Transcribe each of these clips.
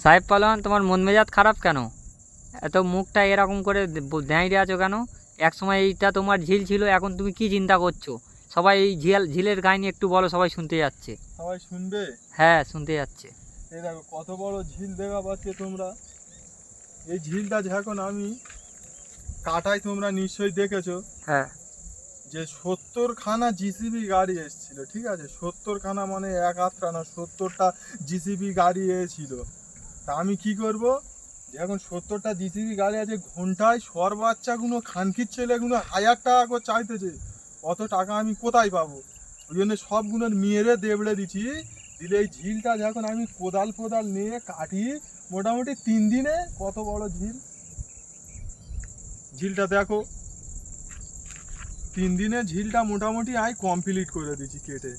সাহেব পালোয়ান, তোমার মন মেজাজ খারাপ কেন? এত মুখটা এরকম করে দাঁড়িয়ে আছো কেন? এক সময় এইটা তোমার ঝিল ছিল, এখন তুমি কি চিন্তা করছো? সবাই এই ঝিলের কাহিনী একটু বলো, সবাই শুনতে যাচ্ছে। সবাই শুনবে? হ্যাঁ, শুনতে যাচ্ছে। এই দেখো কত বড় ঝিল দেখা পাচ্ছে তোমরা। এই ঝিলটা যখন আমি কাটাই তোমরা নিশ্চয়ই দেখেছো হ্যাঁ। যে 70খানা জিসিবি গাড়ি এসেছিল, ঠিক আছে? 70খানা মানে এক আধটা না, 70টা জিসিবি গাড়ি এসেছিল। তা আমি কি করব, যখন 70টা জিসিবি গাড়ি আছে, ঘন্টায় সর বাচ্চাগুলো খানকির ছেলেগুলো 1000 টাকা করে চাইতেছে। অত টাকা আমি কোথায় পাবো? ওই জন্য সবগুলোর মেরে দেবড়ে দিছি। দিলে এই ঝিলটা যখন আমি কোদাল নিয়ে কাটি, মোটামুটি 3 দিনে কত বড় ঝিল, ঝিলটা দেখো। 3 দিনে ঝিলটা মোটামুটি আমি কমপ্লিট করে দিচ্ছি কেটে,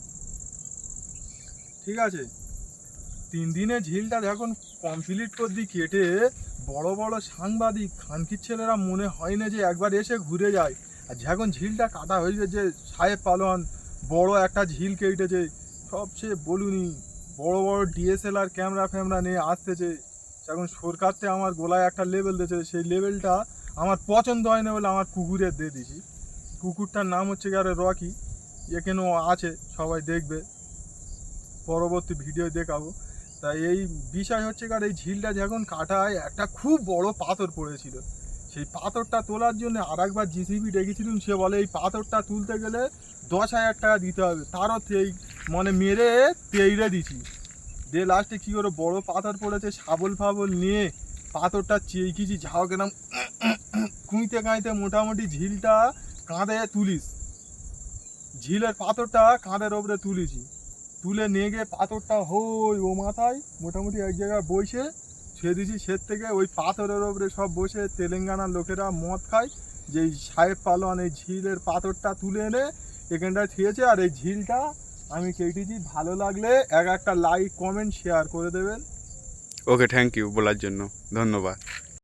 ঠিক আছে? 3 দিনে ঝিলটা যখন কমপ্লিট করে দিই কেটে, বড় বড় সাংবাদিক খানকির ছেলেরা মনে হয় না যে একবার এসে ঘুরে যায়। আর যখন ঝিলটা কাটা হয়েছে, যে সাহেব পালোয়ান বড় একটা ঝিল কেটেছে, সবচেয়ে বলুনি বড় বড় ডিএসএলআর ক্যামেরা ফ্যামেরা নিয়ে আসতেছে। যখন সরকারতে আমার গোলায় একটা লেভেল দিয়েছে, সেই লেভেলটা আমার পছন্দ হয় না বলে আমার কুকুরের দিয়ে দিছি। কুকুরটার নাম হচ্ছে গিয়ে রকি, এখানেও আছে, সবাই দেখবে, পরবর্তী ভিডিও দেখাবো। তাই এই বিষয় হচ্ছে কার, এই ঝিলটা যখন কাটায় একটা খুব বড় পাথর পড়েছিল। সেই পাথরটা তোলার জন্য আর একবার জিসিবি ডেকেছিলাম। সে বলে এই পাথরটা তুলতে গেলে 10,000 টাকা দিতে হবে। তারও মানে মেরে তেইরে দিছি। দিয়ে লাস্টে কী করে, বড় পাথর পড়েছে, শাবল ফাবল নিয়ে পাথরটা চেয়েছি, ঝাও কেনাম কুঁইতে কাঁইতে মোটামুটি ঝিলটা কাঁধে তুলিস, ঝিলের পাথরটা কাঁধের ওপরে তুলেছি। তুলে নিয়ে গিয়ে পাথরটা হই ও মাথায় মোটামুটি এক জায়গায় বসে ছুঁয়ে দিয়েছি। সে থেকে ওই পাথরের ওপরে সব বসে তেলেঙ্গানার লোকেরা মদ খায়, যে এই সাহেব পালোয়ান এই ঝিলের পাথরটা তুলে এনে এখানটায় থুয়েছে। আর এই ঝিলটা আমি কেটেছি। ভালো লাগলে একটা লাইক কমেন্ট শেয়ার করে দেবেন। ওকে, থ্যাংক ইউ বলার জন্য, ধন্যবাদ।